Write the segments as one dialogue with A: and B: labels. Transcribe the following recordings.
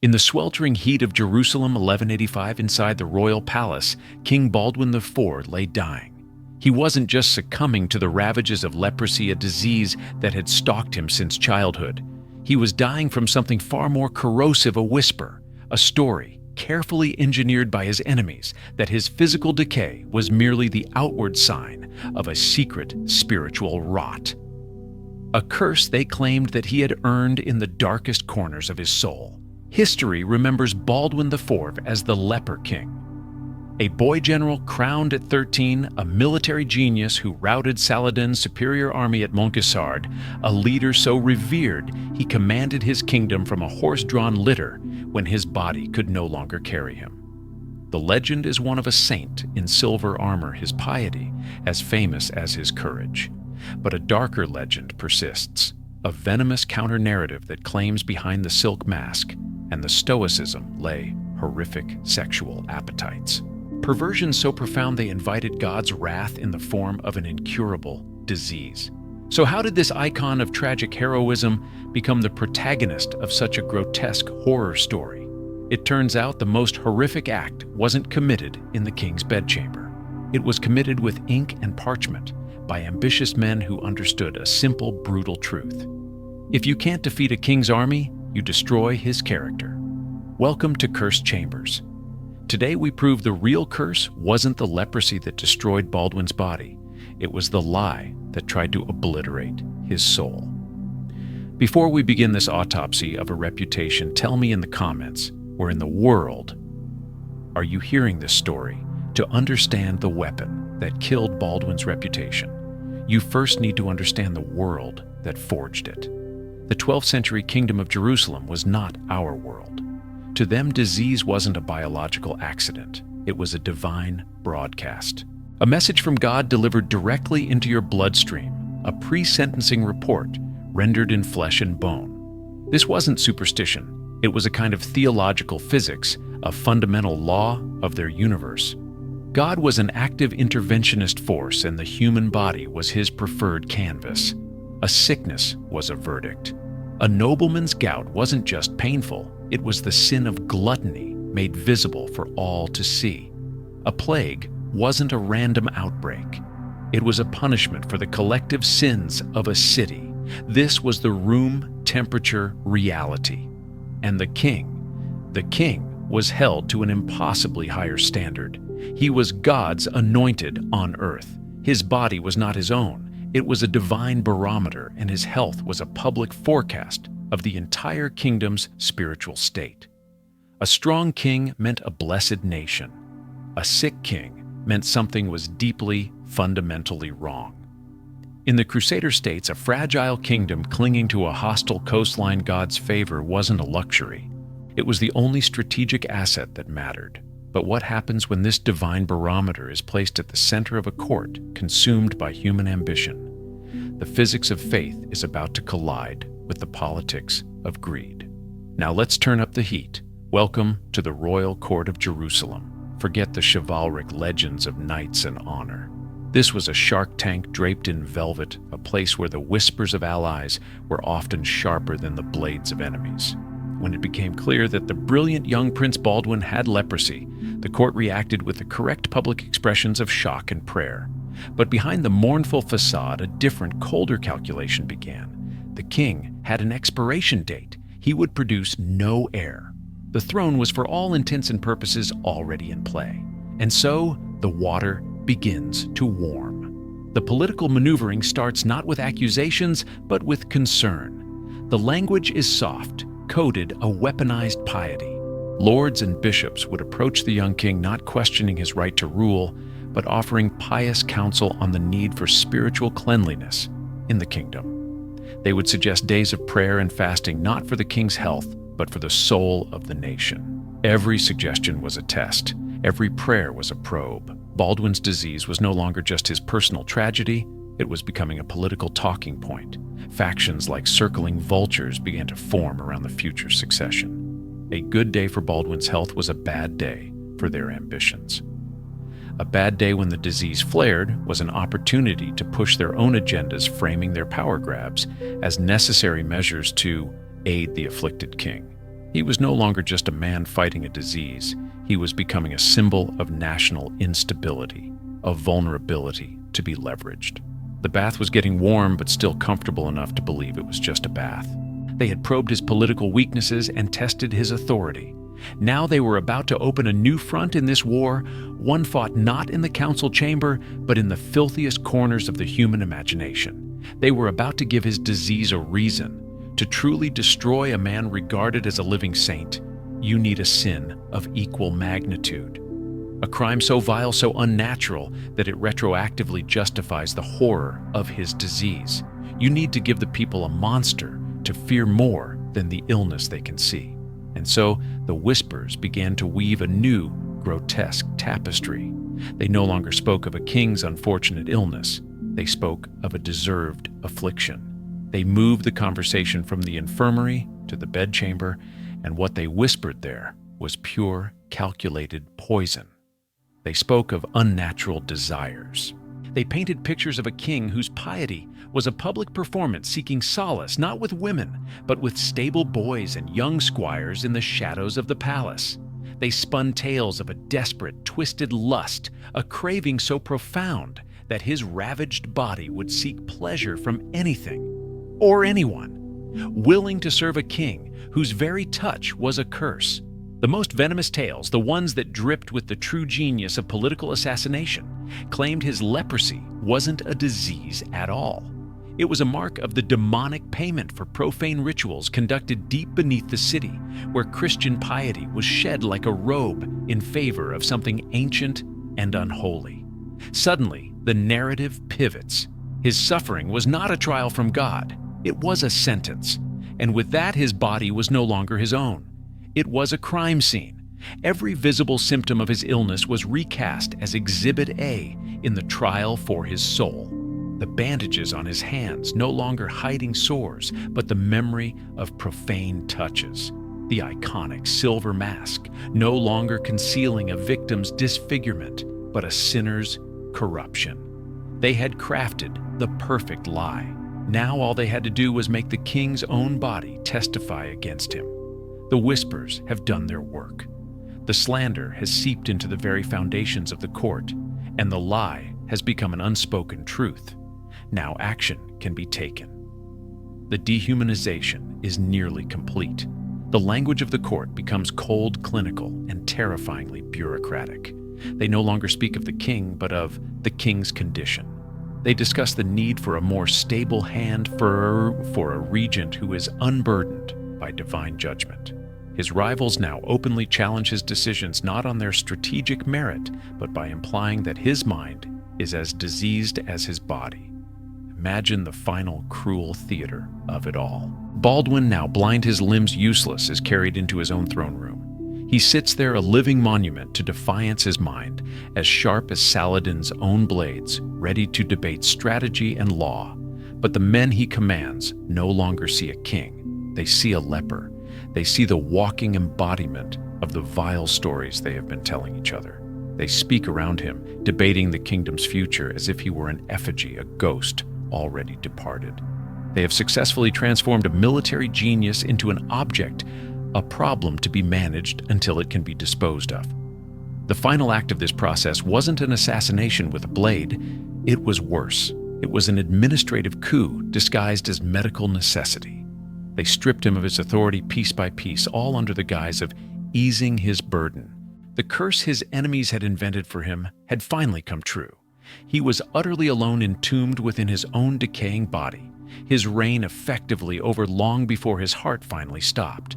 A: In the sweltering heat of Jerusalem 1185 inside the royal palace, King Baldwin IV lay dying. He wasn't just succumbing to the ravages of leprosy, a disease that had stalked him since childhood. He was dying from something far more corrosive, a whisper, a story carefully engineered by his enemies that his physical decay was merely the outward sign of a secret spiritual rot. A curse they claimed that he had earned in the darkest corners of his soul. History remembers Baldwin IV as the Leper King. A boy general crowned at 13, a military genius who routed Saladin's superior army at Montgisard, a leader so revered he commanded his kingdom from a horse-drawn litter when his body could no longer carry him. The legend is one of a saint in silver armor, his piety as famous as his courage. But a darker legend persists, a venomous counter-narrative that claims behind the silk mask and the stoicism lay horrific sexual appetites. Perversion so profound they invited God's wrath in the form of an incurable disease. So how did this icon of tragic heroism become the protagonist of such a grotesque horror story? It turns out the most horrific act wasn't committed in the king's bedchamber. It was committed with ink and parchment by ambitious men who understood a simple, brutal truth. If you can't defeat a king's army, you destroy his character. Welcome to Cursed Chambers. Today we prove the real curse wasn't the leprosy that destroyed Baldwin's body. It was the lie that tried to obliterate his soul. Before we begin this autopsy of a reputation, tell me in the comments, where in the world are you hearing this story? To understand the weapon that killed Baldwin's reputation, you first need to understand the world that forged it. The 12th century Kingdom of Jerusalem was not our world. To them, disease wasn't a biological accident. It was a divine broadcast. A message from God delivered directly into your bloodstream, a pre-sentencing report rendered in flesh and bone. This wasn't superstition. It was a kind of theological physics, a fundamental law of their universe. God was an active interventionist force, and the human body was his preferred canvas. A sickness was a verdict. A nobleman's gout wasn't just painful, it was the sin of gluttony made visible for all to see. A plague wasn't a random outbreak. It was a punishment for the collective sins of a city. This was the room temperature reality. And the king was held to an impossibly higher standard. He was God's anointed on earth. His body was not his own. It was a divine barometer, and his health was a public forecast of the entire kingdom's spiritual state. A strong king meant a blessed nation. A sick king meant something was deeply, fundamentally wrong. In the crusader states, a fragile kingdom clinging to a hostile coastline, God's favor wasn't a luxury. It was the only strategic asset that mattered. But what happens when this divine barometer is placed at the center of a court consumed by human ambition? The physics of faith is about to collide with the politics of greed. Now let's turn up the heat. Welcome to the royal court of Jerusalem. Forget the chivalric legends of knights and honor. This was a shark tank draped in velvet, a place where the whispers of allies were often sharper than the blades of enemies. When it became clear that the brilliant young Prince Baldwin had leprosy, the court reacted with the correct public expressions of shock and prayer. But behind the mournful facade, a different, colder calculation began. The king had an expiration date. He would produce no heir. The throne was for all intents and purposes already in play. And so, the water begins to warm. The political maneuvering starts not with accusations, but with concern. The language is soft, coded a weaponized piety. Lords and bishops would approach the young king not questioning his right to rule, but offering pious counsel on the need for spiritual cleanliness in the kingdom. They would suggest days of prayer and fasting not for the king's health, but for the soul of the nation. Every suggestion was a test. Every prayer was a probe. Baldwin's disease was no longer just his personal tragedy, it was becoming a political talking point. Factions like circling vultures began to form around the future succession. A good day for Baldwin's health was a bad day for their ambitions. A bad day when the disease flared was an opportunity to push their own agendas, framing their power grabs as necessary measures to aid the afflicted king. He was no longer just a man fighting a disease. He was becoming a symbol of national instability, of vulnerability to be leveraged. The bath was getting warm, but still comfortable enough to believe it was just a bath. They had probed his political weaknesses and tested his authority. Now they were about to open a new front in this war, one fought not in the council chamber, but in the filthiest corners of the human imagination. They were about to give his disease a reason. To truly destroy a man regarded as a living saint, you need a sin of equal magnitude. A crime so vile, so unnatural, that it retroactively justifies the horror of his disease. You need to give the people a monster to fear more than the illness they can see. And so the whispers began to weave a new, grotesque tapestry. They no longer spoke of a king's unfortunate illness. They spoke of a deserved affliction. They moved the conversation from the infirmary to the bedchamber, and what they whispered there was pure, calculated poison. They spoke of unnatural desires. They painted pictures of a king whose piety was a public performance seeking solace not with women, but with stable boys and young squires in the shadows of the palace. They spun tales of a desperate, twisted lust, a craving so profound that his ravaged body would seek pleasure from anything or anyone, willing to serve a king whose very touch was a curse. The most venomous tales, the ones that dripped with the true genius of political assassination, claimed his leprosy wasn't a disease at all. It was a mark of the demonic payment for profane rituals conducted deep beneath the city, where Christian piety was shed like a robe in favor of something ancient and unholy. Suddenly, the narrative pivots. His suffering was not a trial from God. It was a sentence. And with that, his body was no longer his own. It was a crime scene. Every visible symptom of his illness was recast as Exhibit A in the trial for his soul. The bandages on his hands no longer hiding sores, but the memory of profane touches. The iconic silver mask no longer concealing a victim's disfigurement, but a sinner's corruption. They had crafted the perfect lie. Now all they had to do was make the king's own body testify against him. The whispers have done their work. The slander has seeped into the very foundations of the court, and the lie has become an unspoken truth. Now action can be taken. The dehumanization is nearly complete. The language of the court becomes cold, clinical, and terrifyingly bureaucratic. They no longer speak of the king, but of the king's condition. They discuss the need for a more stable hand for a regent who is unburdened by divine judgment. His rivals now openly challenge his decisions not on their strategic merit, but by implying that his mind is as diseased as his body. Imagine the final cruel theater of it all. Baldwin, now blind, his limbs useless, is carried into his own throne room. He sits there, a living monument to defiance his mind, as sharp as Saladin's own blades, ready to debate strategy and law. But the men he commands no longer see a king. They see a leper. They see the walking embodiment of the vile stories they have been telling each other. They speak around him, debating the kingdom's future as if he were an effigy, a ghost, already departed. They have successfully transformed a military genius into an object, a problem to be managed until it can be disposed of. The final act of this process wasn't an assassination with a blade. It was worse. It was an administrative coup disguised as medical necessity. They stripped him of his authority piece by piece, all under the guise of easing his burden. The curse his enemies had invented for him had finally come true. He was utterly alone, entombed within his own decaying body, his reign effectively over long before his heart finally stopped.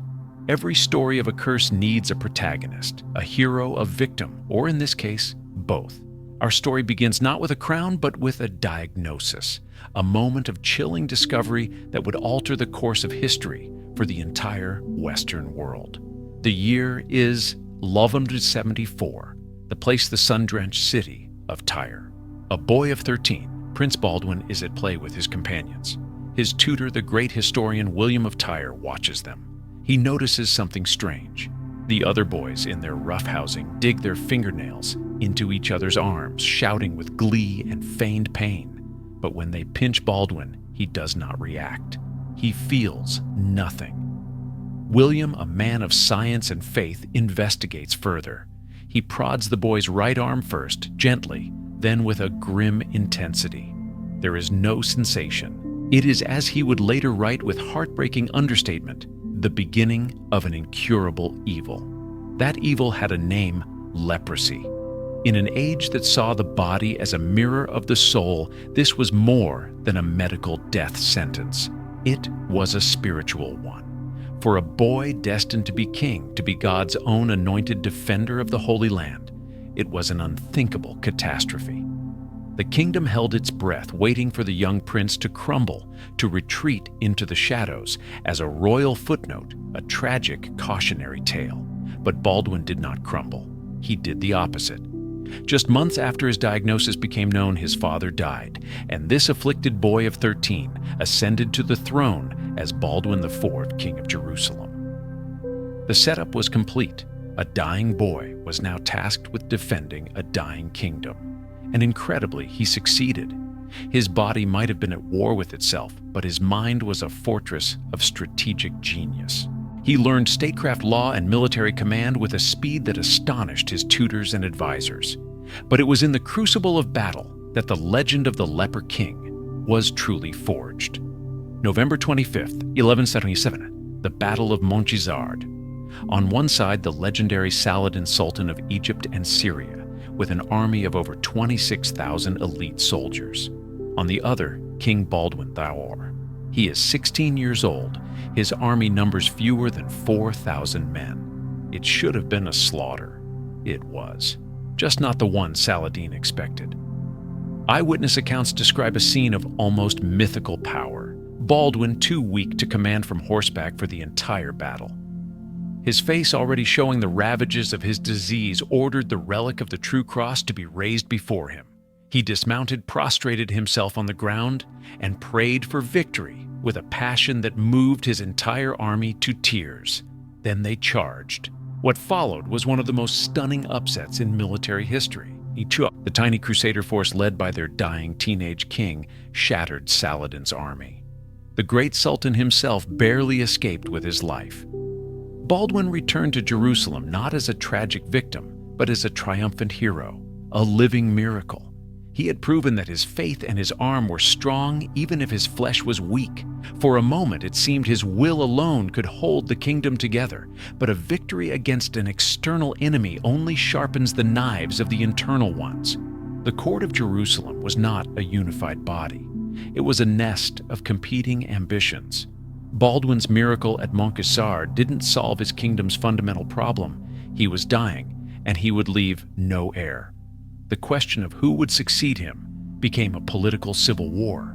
A: Every story of a curse needs a protagonist, a hero, a victim, or in this case, both. Our story begins not with a crown, but with a diagnosis, a moment of chilling discovery that would alter the course of history for the entire Western world. The year is 1174, the place the sun-drenched city of Tyre. A boy of 13, Prince Baldwin is at play with his companions. His tutor, the great historian William of Tyre, watches them. He notices something strange. The other boys in their roughhousing dig their fingernails into each other's arms, shouting with glee and feigned pain. But when they pinch Baldwin, he does not react. He feels nothing. William, a man of science and faith, investigates further. He prods the boy's right arm first, gently, then with a grim intensity. There is no sensation. It is, as he would later write with heartbreaking understatement, the beginning of an incurable evil. That evil had a name: leprosy. In an age that saw the body as a mirror of the soul, this was more than a medical death sentence. It was a spiritual one. For a boy destined to be king, to be God's own anointed defender of the Holy Land, it was an unthinkable catastrophe. The kingdom held its breath, waiting for the young prince to crumble, to retreat into the shadows, as a royal footnote, a tragic cautionary tale. But Baldwin did not crumble. He did the opposite. Just months after his diagnosis became known, his father died, and this afflicted boy of 13 ascended to the throne as Baldwin IV, King of Jerusalem. The setup was complete. A dying boy was now tasked with defending a dying kingdom. And incredibly, he succeeded. His body might have been at war with itself, but his mind was a fortress of strategic genius. He learned statecraft law and military command with a speed that astonished his tutors and advisors. But it was in the crucible of battle that the legend of the Leper King was truly forged. November 25th, 1177, the Battle of Montgisard. On one side, the legendary Saladin Sultan of Egypt and Syria, with an army of over 26,000 elite soldiers. On the other, King Baldwin III. He is 16 years old. His army numbers fewer than 4,000 men. It should have been a slaughter. It was. Just not the one Saladin expected. Eyewitness accounts describe a scene of almost mythical power. Baldwin too weak to command from horseback for the entire battle. His face, already showing the ravages of his disease, ordered the relic of the true cross to be raised before him. He dismounted, prostrated himself on the ground, and prayed for victory with a passion that moved his entire army to tears. Then they charged. What followed was one of the most stunning upsets in military history. The tiny crusader force led by their dying teenage king shattered Saladin's army. The great sultan himself barely escaped with his life. Baldwin returned to Jerusalem not as a tragic victim, but as a triumphant hero, a living miracle. He had proven that his faith and his arm were strong even if his flesh was weak. For a moment it seemed his will alone could hold the kingdom together, but a victory against an external enemy only sharpens the knives of the internal ones. The court of Jerusalem was not a unified body. It was a nest of competing ambitions. Baldwin's miracle at Montgisard didn't solve his kingdom's fundamental problem. He was dying, and he would leave no heir. The question of who would succeed him became a political civil war.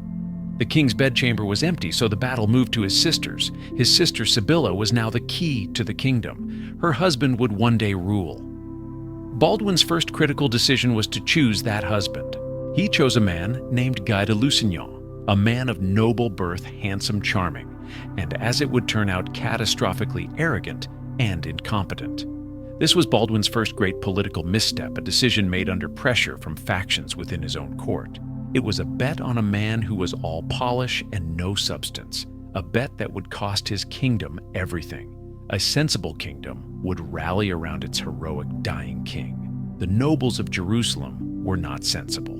A: The king's bedchamber was empty, so the battle moved to his sisters. His sister Sibylla was now the key to the kingdom. Her husband would one day rule. Baldwin's first critical decision was to choose that husband. He chose a man named Guy de Lusignan, a man of noble birth, handsome, charming, and as it would turn out, catastrophically arrogant and incompetent. This was Baldwin's first great political misstep, a decision made under pressure from factions within his own court. It was a bet on a man who was all polish and no substance, a bet that would cost his kingdom everything. A sensible kingdom would rally around its heroic dying king. The nobles of Jerusalem were not sensible.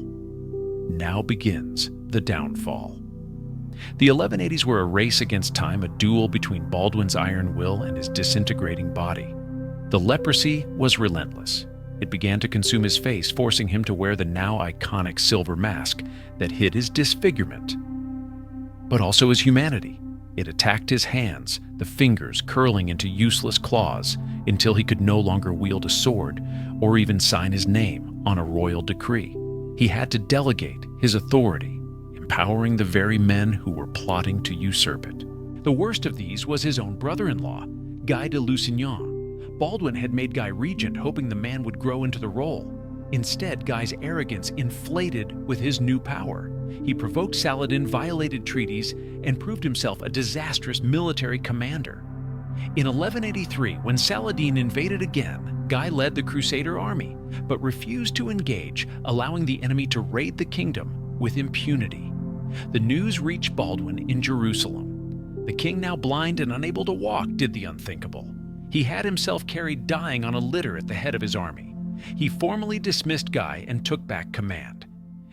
A: Now begins the downfall. The 1180s were a race against time, a duel between Baldwin's iron will and his disintegrating body. The leprosy was relentless. It began to consume his face, forcing him to wear the now iconic silver mask that hid his disfigurement, but also his humanity. It attacked his hands, the fingers curling into useless claws until he could no longer wield a sword or even sign his name on a royal decree. He had to delegate his authority, empowering the very men who were plotting to usurp it. The worst of these was his own brother-in-law, Guy de Lusignan. Baldwin had made Guy regent, hoping the man would grow into the role. Instead, Guy's arrogance inflated with his new power. He provoked Saladin, violated treaties, and proved himself a disastrous military commander. In 1183, when Saladin invaded again, Guy led the crusader army, but refused to engage, allowing the enemy to raid the kingdom with impunity. The news reached Baldwin in Jerusalem. The king, now blind and unable to walk, did the unthinkable. He had himself carried dying on a litter at the head of his army. He formally dismissed Guy and took back command.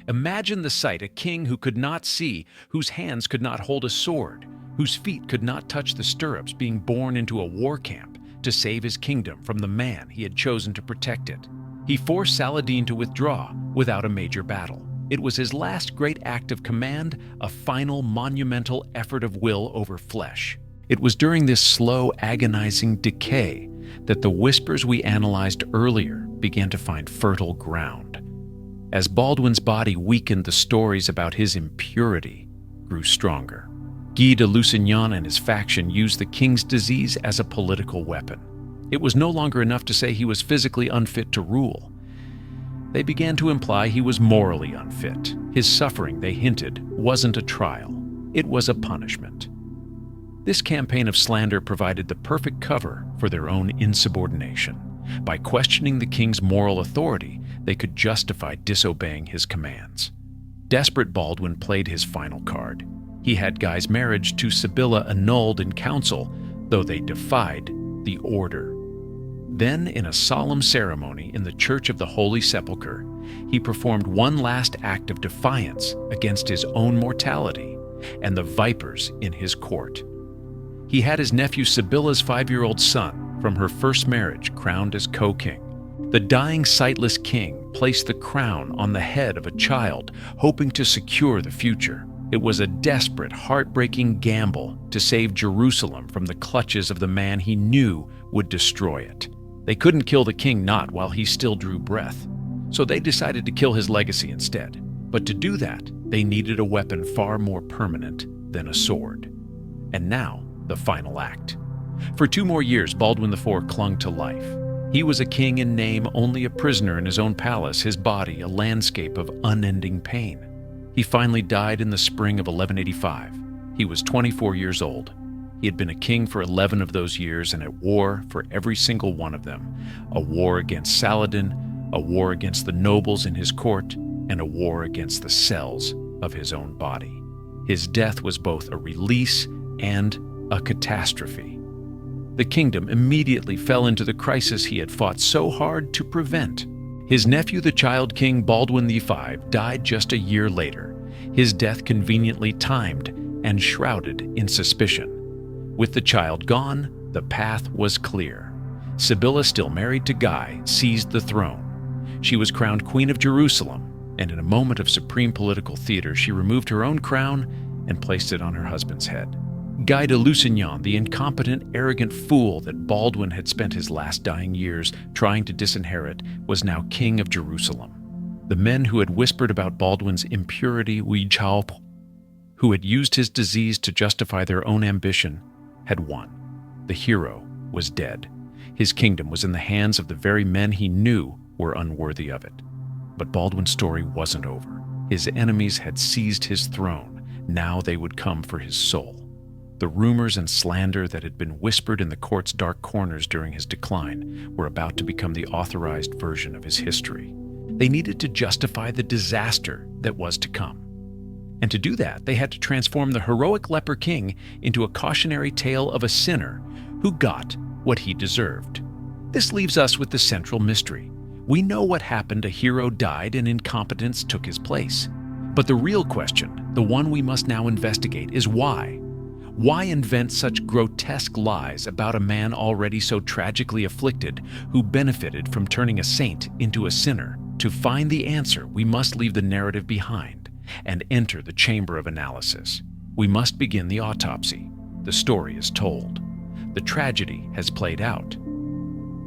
A: Imagine the sight: a king who could not see, whose hands could not hold a sword, whose feet could not touch the stirrups, being borne into a war camp to save his kingdom from the man he had chosen to protect it. He forced Saladin to withdraw without a major battle. It was his last great act of command, a final monumental effort of will over flesh. It was during this slow, agonizing decay that the whispers we analyzed earlier began to find fertile ground. As Baldwin's body weakened, the stories about his impurity grew stronger. Guy de Lusignan and his faction used the king's disease as a political weapon. It was no longer enough to say he was physically unfit to rule. They began to imply he was morally unfit. His suffering, they hinted, wasn't a trial. It was a punishment. This campaign of slander provided the perfect cover for their own insubordination. By questioning the king's moral authority, they could justify disobeying his commands. Desperate, Baldwin played his final card. He had Guy's marriage to Sibylla annulled in council, though they defied the order. Then, in a solemn ceremony in the Church of the Holy Sepulchre, he performed one last act of defiance against his own mortality and the vipers in his court. He had his nephew Sibylla's 5-year-old son from her first marriage crowned as co-king. The dying, sightless king placed the crown on the head of a child, hoping to secure the future. It was a desperate, heartbreaking gamble to save Jerusalem from the clutches of the man he knew would destroy it. They couldn't kill the king, not while he still drew breath. So they decided to kill his legacy instead. But to do that, they needed a weapon far more permanent than a sword. And now, the final act. For 2 more years, Baldwin IV clung to life. He was a king in name, only a prisoner in his own palace, his body a landscape of unending pain. He finally died in the spring of 1185. He was 24 years old. He had been a king for 11 of those years and at war for every single one of them. A war against Saladin, a war against the nobles in his court, and a war against the cells of his own body. His death was both a release and a catastrophe. The kingdom immediately fell into the crisis he had fought so hard to prevent. His nephew, the child king Baldwin V, died just a year later, his death conveniently timed and shrouded in suspicion. With the child gone, the path was clear. Sibylla, still married to Guy, seized the throne. She was crowned Queen of Jerusalem, and in a moment of supreme political theater, she removed her own crown and placed it on her husband's head. Guy de Lusignan, the incompetent, arrogant fool that Baldwin had spent his last dying years trying to disinherit, was now king of Jerusalem. The men who had whispered about Baldwin's impurity, who had used his disease to justify their own ambition, had won. The hero was dead. His kingdom was in the hands of the very men he knew were unworthy of it. But Baldwin's story wasn't over. His enemies had seized his throne. Now they would come for his soul. The rumors and slander that had been whispered in the court's dark corners during his decline were about to become the authorized version of his history. They needed to justify the disaster that was to come. And to do that, they had to transform the heroic leper king into a cautionary tale of a sinner who got what he deserved. This leaves us with the central mystery. We know what happened: a hero died and incompetence took his place. But the real question, the one we must now investigate, is why? Why invent such grotesque lies about a man already so tragically afflicted who benefited from turning a saint into a sinner? To find the answer, we must leave the narrative behind and enter the chamber of analysis. We must begin the autopsy. The story is told. The tragedy has played out.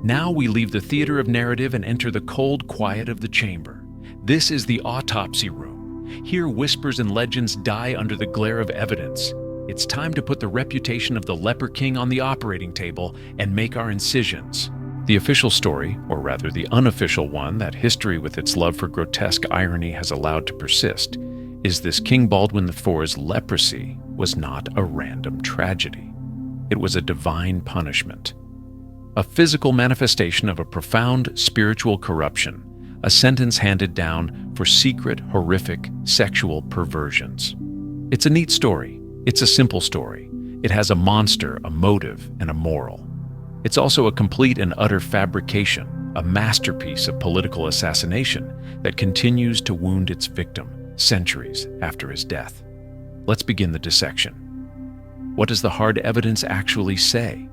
A: Now we leave the theater of narrative and enter the cold quiet of the chamber. This is the autopsy room. Here whispers and legends die under the glare of evidence. It's time to put the reputation of the leper king on the operating table and make our incisions. The official story, or rather the unofficial one that history with its love for grotesque irony has allowed to persist, is this: King Baldwin IV's leprosy was not a random tragedy. It was a divine punishment, a physical manifestation of a profound spiritual corruption, a sentence handed down for secret, horrific sexual perversions. It's a neat story. It's a simple story. It has a monster, a motive, and a moral. It's also a complete and utter fabrication, a masterpiece of political assassination that continues to wound its victim centuries after his death. Let's begin the dissection. What does the hard evidence actually say?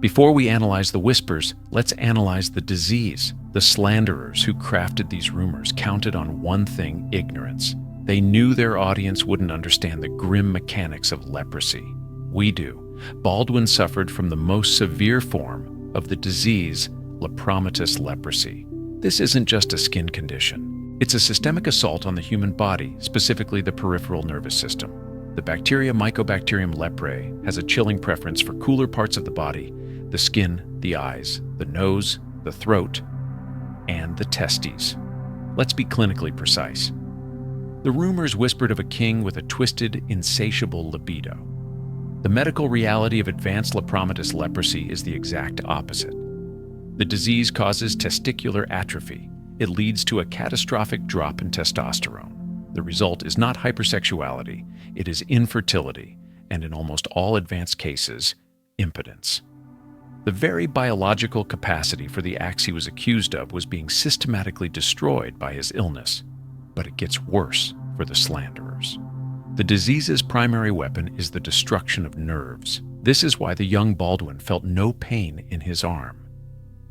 A: Before we analyze the whispers, let's analyze the disease. The slanderers who crafted these rumors counted on one thing: ignorance. They knew their audience wouldn't understand the grim mechanics of leprosy. We do. Baldwin suffered from the most severe form of the disease, lepromatous leprosy. This isn't just a skin condition. It's a systemic assault on the human body, specifically the peripheral nervous system. The bacteria Mycobacterium leprae has a chilling preference for cooler parts of the body: the skin, the eyes, the nose, the throat, and the testes. Let's be clinically precise. The rumors whispered of a king with a twisted, insatiable libido. The medical reality of advanced lepromatous leprosy is the exact opposite. The disease causes testicular atrophy. It leads to a catastrophic drop in testosterone. The result is not hypersexuality, it is infertility, and in almost all advanced cases, impotence. The very biological capacity for the acts he was accused of was being systematically destroyed by his illness. But it gets worse for the slanderers. The disease's primary weapon is the destruction of nerves. This is why the young Baldwin felt no pain in his arm.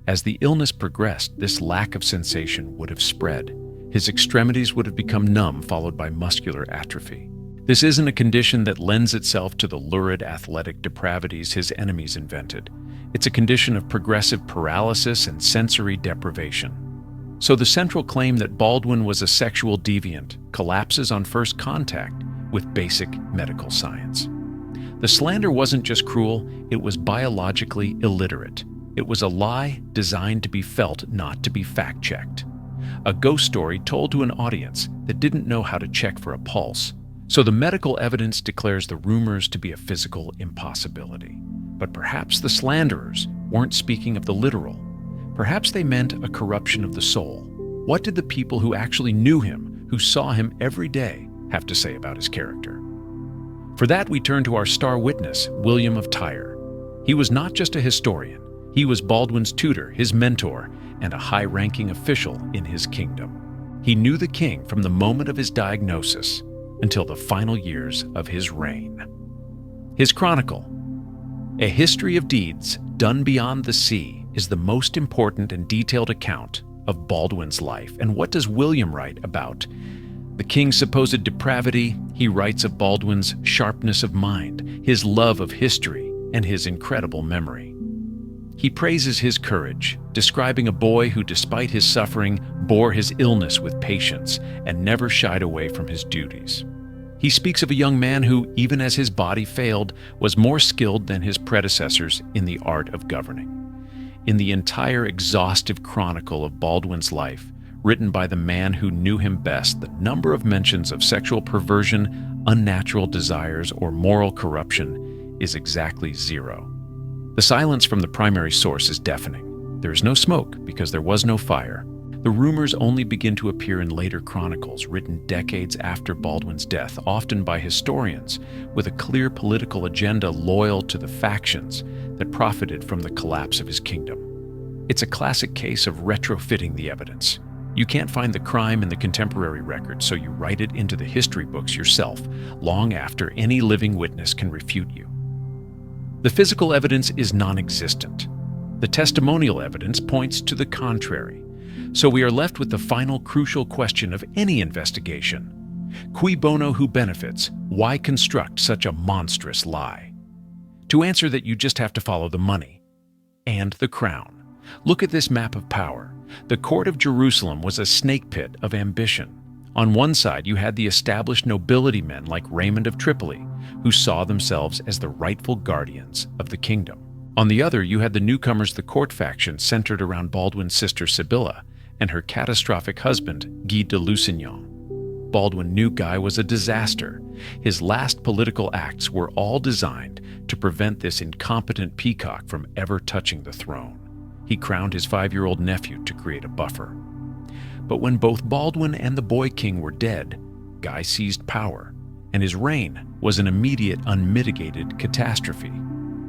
A: As the illness progressed, this lack of sensation would have spread. His extremities would have become numb, followed by muscular atrophy. This isn't a condition that lends itself to the lurid athletic depravities his enemies invented. It's a condition of progressive paralysis and sensory deprivation. So the central claim that Baldwin was a sexual deviant collapses on first contact with basic medical science. The slander wasn't just cruel, it was biologically illiterate. It was a lie designed to be felt, not to be fact-checked. A ghost story told to an audience that didn't know how to check for a pulse. So the medical evidence declares the rumors to be a physical impossibility. But perhaps the slanderers weren't speaking of the literal. Perhaps they meant a corruption of the soul. What did the people who actually knew him, who saw him every day, have to say about his character? For that, we turn to our star witness, William of Tyre. He was not just a historian. He was Baldwin's tutor, his mentor, and a high-ranking official in his kingdom. He knew the king from the moment of his diagnosis until the final years of his reign. His chronicle, A History of Deeds Done Beyond the Sea, is the most important and detailed account of Baldwin's life. And what does William write about the king's supposed depravity? He writes of Baldwin's sharpness of mind, his love of history, and his incredible memory. He praises his courage, describing a boy who, despite his suffering, bore his illness with patience and never shied away from his duties. He speaks of a young man who, even as his body failed, was more skilled than his predecessors in the art of governing. In the entire exhaustive chronicle of Baldwin's life, written by the man who knew him best, the number of mentions of sexual perversion, unnatural desires, or moral corruption is exactly zero. The silence from the primary source is deafening. There is no smoke because there was no fire. The rumors only begin to appear in later chronicles, written decades after Baldwin's death, often by historians with a clear political agenda loyal to the factions that profited from the collapse of his kingdom. It's a classic case of retrofitting the evidence. You can't find the crime in the contemporary record, so you write it into the history books yourself, long after any living witness can refute you. The physical evidence is non-existent. The testimonial evidence points to the contrary. So we are left with the final crucial question of any investigation. Cui bono, who benefits? Why construct such a monstrous lie? To answer that, you just have to follow the money and the crown. Look at this map of power. The court of Jerusalem was a snake pit of ambition. On one side, you had the established nobility men like Raymond of Tripoli, who saw themselves as the rightful guardians of the kingdom. On the other, you had the newcomers, the court faction, centered around Baldwin's sister Sibylla and her catastrophic husband, Guy de Lusignan. Baldwin knew Guy was a disaster. His last political acts were all designed to prevent this incompetent peacock from ever touching the throne. He crowned his 5-year-old nephew to create a buffer. But when both Baldwin and the boy king were dead, Guy seized power, and his reign was an immediate, unmitigated catastrophe.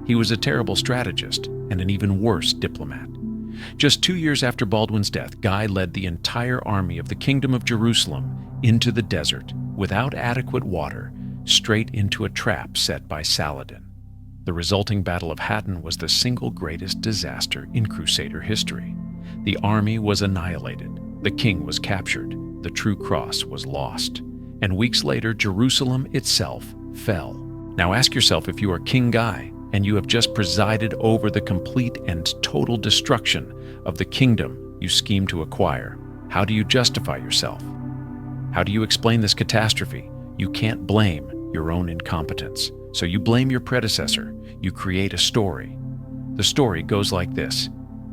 A: He was a terrible strategist and an even worse diplomat. Just 2 years after Baldwin's death, Guy led the entire army of the Kingdom of Jerusalem into the desert, without adequate water, straight into a trap set by Saladin. The resulting Battle of Hattin was the single greatest disaster in Crusader history. The army was annihilated, the king was captured, the true cross was lost, and weeks later Jerusalem itself fell. Now ask yourself, if you are King Guy and you have just presided over the complete and total destruction of the kingdom you schemed to acquire, how do you justify yourself? How do you explain this catastrophe? You can't blame your own incompetence, so you blame your predecessor. You create a story. The story goes like this.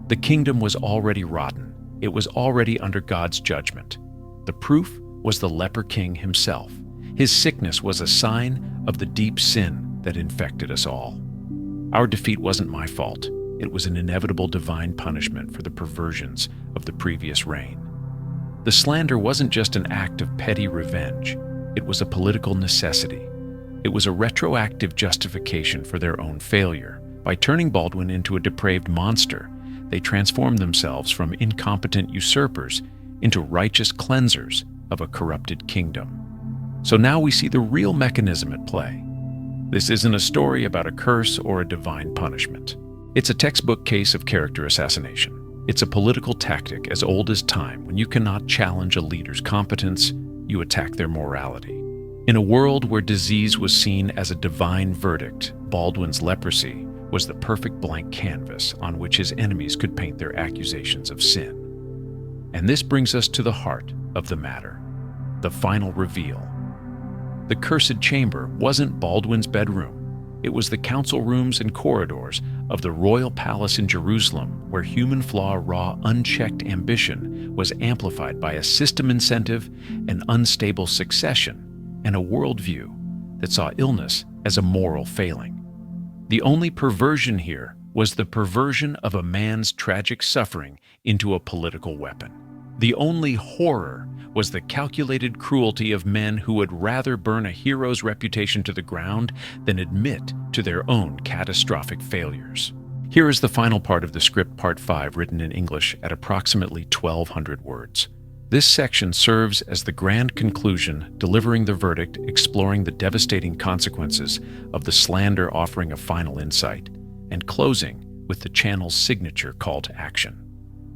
A: The kingdom was already rotten. It was already under God's judgment. The proof was the leper king himself. His sickness was a sign of the deep sin that infected us all. Our defeat wasn't my fault. It was an inevitable divine punishment for the perversions of the previous reign. The slander wasn't just an act of petty revenge. It was a political necessity. It was a retroactive justification for their own failure. By turning Baldwin into a depraved monster, they transformed themselves from incompetent usurpers into righteous cleansers of a corrupted kingdom. So now we see the real mechanism at play. This isn't a story about a curse or a divine punishment. It's a textbook case of character assassination. It's a political tactic as old as time. When you cannot challenge a leader's competence, you attack their morality. In a world where disease was seen as a divine verdict, Baldwin's leprosy was the perfect blank canvas on which his enemies could paint their accusations of sin. And this brings us to the heart of the matter, the final reveal. The cursed chamber wasn't Baldwin's bedroom. It was the council rooms and corridors of the royal palace in Jerusalem, where human flaw, raw, unchecked ambition was amplified by a system incentive, an unstable succession, and a worldview that saw illness as a moral failing. The only perversion here was the perversion of a man's tragic suffering into a political weapon. The only horror was the calculated cruelty of men who would rather burn a hero's reputation to the ground than admit to their own catastrophic failures. Here is the final part of the script, part 5, written in English at approximately 1,200 words. This section serves as the grand conclusion, delivering the verdict, exploring the devastating consequences of the slander, offering a final insight, and closing with the channel's signature call to action.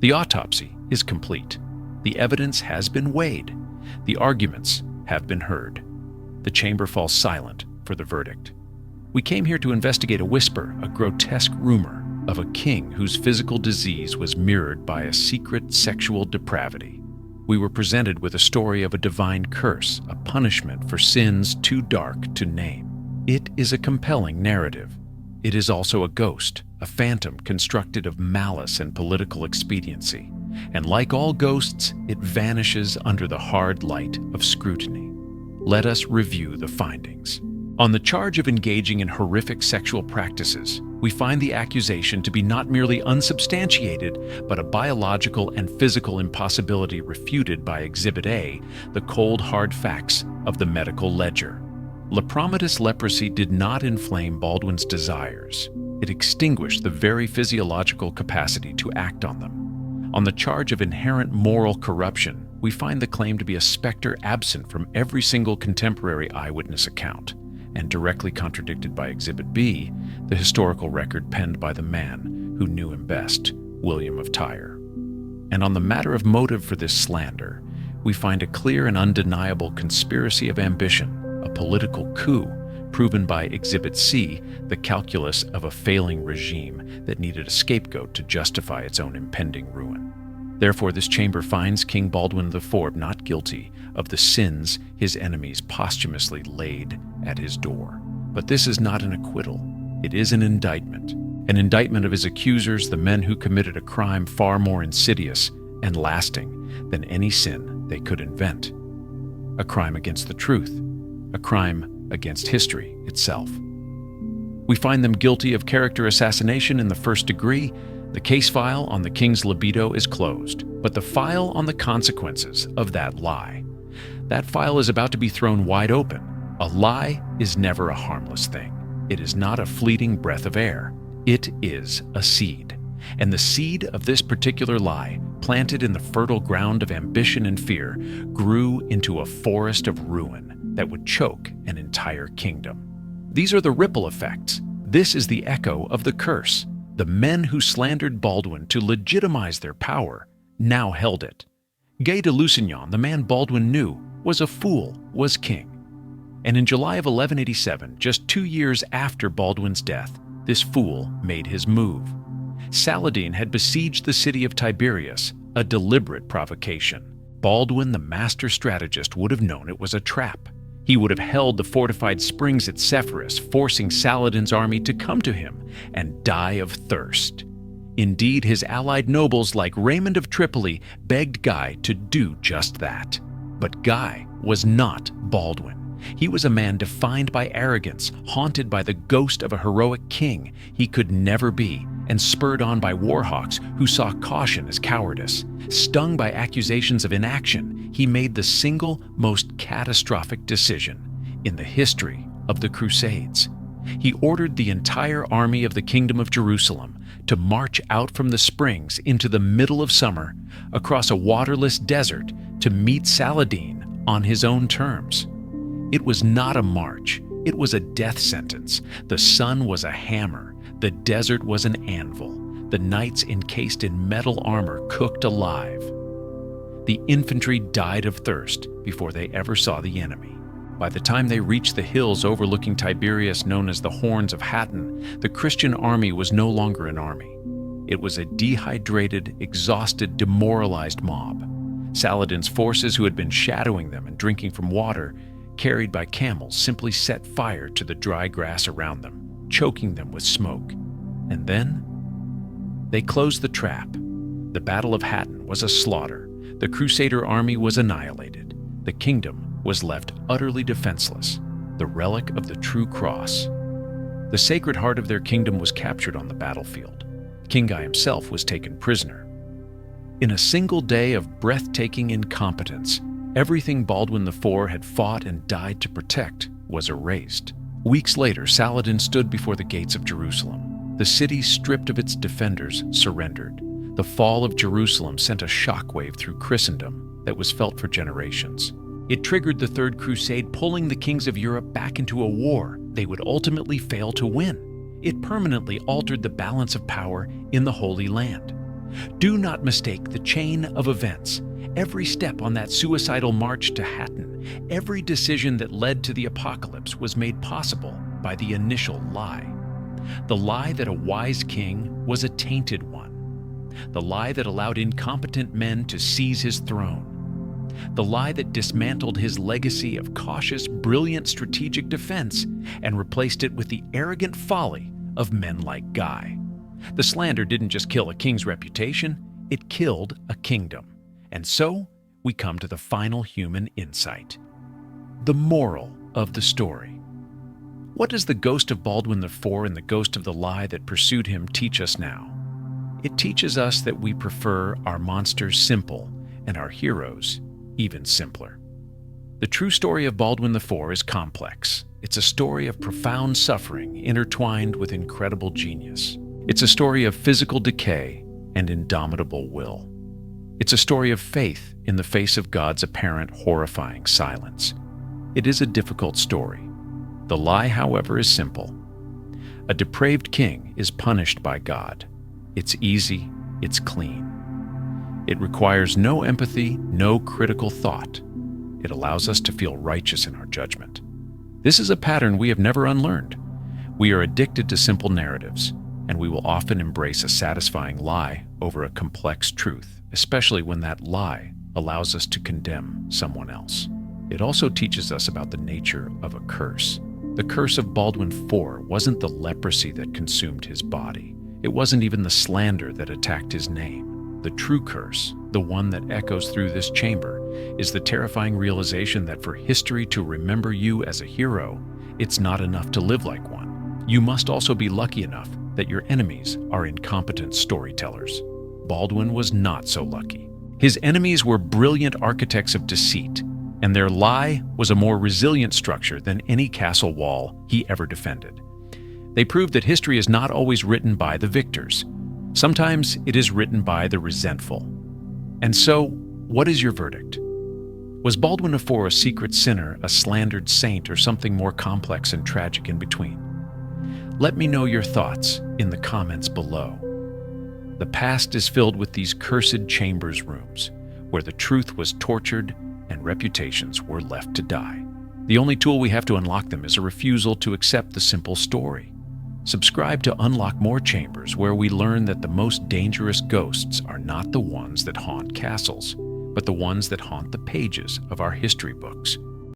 A: The autopsy is complete. The evidence has been weighed. The arguments have been heard. The chamber falls silent for the verdict. We came here to investigate a whisper, a grotesque rumor of a king whose physical disease was mirrored by a secret sexual depravity. We were presented with a story of a divine curse, a punishment for sins too dark to name. It is a compelling narrative. It is also a ghost, a phantom constructed of malice and political expediency. And like all ghosts, it vanishes under the hard light of scrutiny. Let us review the findings. On the charge of engaging in horrific sexual practices, we find the accusation to be not merely unsubstantiated, but a biological and physical impossibility refuted by Exhibit A, the cold, hard facts of the medical ledger. Lepromatous leprosy did not inflame Baldwin's desires. It extinguished the very physiological capacity to act on them. On the charge of inherent moral corruption, we find the claim to be a specter absent from every single contemporary eyewitness account, and directly contradicted by Exhibit B, the historical record penned by the man who knew him best, William of Tyre. And on the matter of motive for this slander, we find a clear and undeniable conspiracy of ambition, a political coup, proven by Exhibit C, the calculus of a failing regime that needed a scapegoat to justify its own impending ruin. Therefore, this chamber finds King Baldwin IV not guilty of the sins his enemies posthumously laid at his door. But this is not an acquittal. It is an indictment of his accusers, the men who committed a crime far more insidious and lasting than any sin they could invent. A crime against the truth, a crime against history itself. We find them guilty of character assassination in the first degree. The case file on the king's libido is closed, but the file on the consequences of that lie, that file is about to be thrown wide open. A lie is never a harmless thing. It is not a fleeting breath of air. It is a seed. And the seed of this particular lie, planted in the fertile ground of ambition and fear, grew into a forest of ruin that would choke an entire kingdom. These are the ripple effects. This is the echo of the curse. The men who slandered Baldwin to legitimize their power now held it. Guy de Lusignan, the man Baldwin knew, was a fool, was king. And in July of 1187, just 2 years after Baldwin's death, this fool made his move. Saladin had besieged the city of Tiberias, a deliberate provocation. Baldwin, the master strategist, would have known it was a trap. He would have held the fortified springs at Sepphoris, forcing Saladin's army to come to him and die of thirst. Indeed, his allied nobles like Raymond of Tripoli begged Guy to do just that. But Guy was not Baldwin. He was a man defined by arrogance, haunted by the ghost of a heroic king he could never be, and spurred on by warhawks who saw caution as cowardice. Stung by accusations of inaction, he made the single most catastrophic decision in the history of the Crusades. He ordered the entire army of the Kingdom of Jerusalem to march out from the springs into the middle of summer, across a waterless desert, to meet Saladin on his own terms. It was not a march, it was a death sentence. The sun was a hammer, the desert was an anvil, the knights encased in metal armor cooked alive. The infantry died of thirst before they ever saw the enemy. By the time they reached the hills overlooking Tiberias known as the Horns of Hattin, the Christian army was no longer an army. It was a dehydrated, exhausted, demoralized mob. Saladin's forces, who had been shadowing them and drinking from water, carried by camels, simply set fire to the dry grass around them, choking them with smoke. And then they closed the trap. The Battle of Hattin was a slaughter. The Crusader army was annihilated. The kingdom was left utterly defenseless, the relic of the true cross. The Sacred Heart of their kingdom was captured on the battlefield. King Guy himself was taken prisoner. In a single day of breathtaking incompetence, everything Baldwin IV had fought and died to protect was erased. Weeks later, Saladin stood before the gates of Jerusalem. The city, stripped of its defenders, surrendered. The fall of Jerusalem sent a shockwave through Christendom that was felt for generations. It triggered the Third Crusade, pulling the kings of Europe back into a war they would ultimately fail to win. It permanently altered the balance of power in the Holy Land. Do not mistake the chain of events. Every step on that suicidal march to Hattin, every decision that led to the apocalypse was made possible by the initial lie. The lie that a wise king was a tainted one. The lie that allowed incompetent men to seize his throne. The lie that dismantled his legacy of cautious, brilliant strategic defense and replaced it with the arrogant folly of men like Guy. The slander didn't just kill a king's reputation, it killed a kingdom. And so, we come to the final human insight. The moral of the story. What does the ghost of Baldwin IV and the ghost of the lie that pursued him teach us now? It teaches us that we prefer our monsters simple and our heroes even simpler. The true story of Baldwin IV is complex. It's a story of profound suffering intertwined with incredible genius. It's a story of physical decay and indomitable will. It's a story of faith in the face of God's apparent horrifying silence. It is a difficult story. The lie, however, is simple. A depraved king is punished by God. It's easy, it's clean. It requires no empathy, no critical thought. It allows us to feel righteous in our judgment. This is a pattern we have never unlearned. We are addicted to simple narratives, and we will often embrace a satisfying lie over a complex truth, especially when that lie allows us to condemn someone else. It also teaches us about the nature of a curse. The curse of Baldwin IV wasn't the leprosy that consumed his body. It wasn't even the slander that attacked his name. The true curse, the one that echoes through this chamber, is the terrifying realization that for history to remember you as a hero, it's not enough to live like one. You must also be lucky enough that your enemies are incompetent storytellers. Baldwin was not so lucky. His enemies were brilliant architects of deceit, and their lie was a more resilient structure than any castle wall he ever defended. They proved that history is not always written by the victors. Sometimes it is written by the resentful. And so, what is your verdict? Was Baldwin IV a secret sinner, a slandered saint, or something more complex and tragic in between? Let me know your thoughts in the comments below. The past is filled with these cursed chambers rooms, where the truth was tortured and reputations were left to die. The only tool we have to unlock them is a refusal to accept the simple story. Subscribe to unlock more chambers where we learn that the most dangerous ghosts are not the ones that haunt castles, but the ones that haunt the pages of our history books.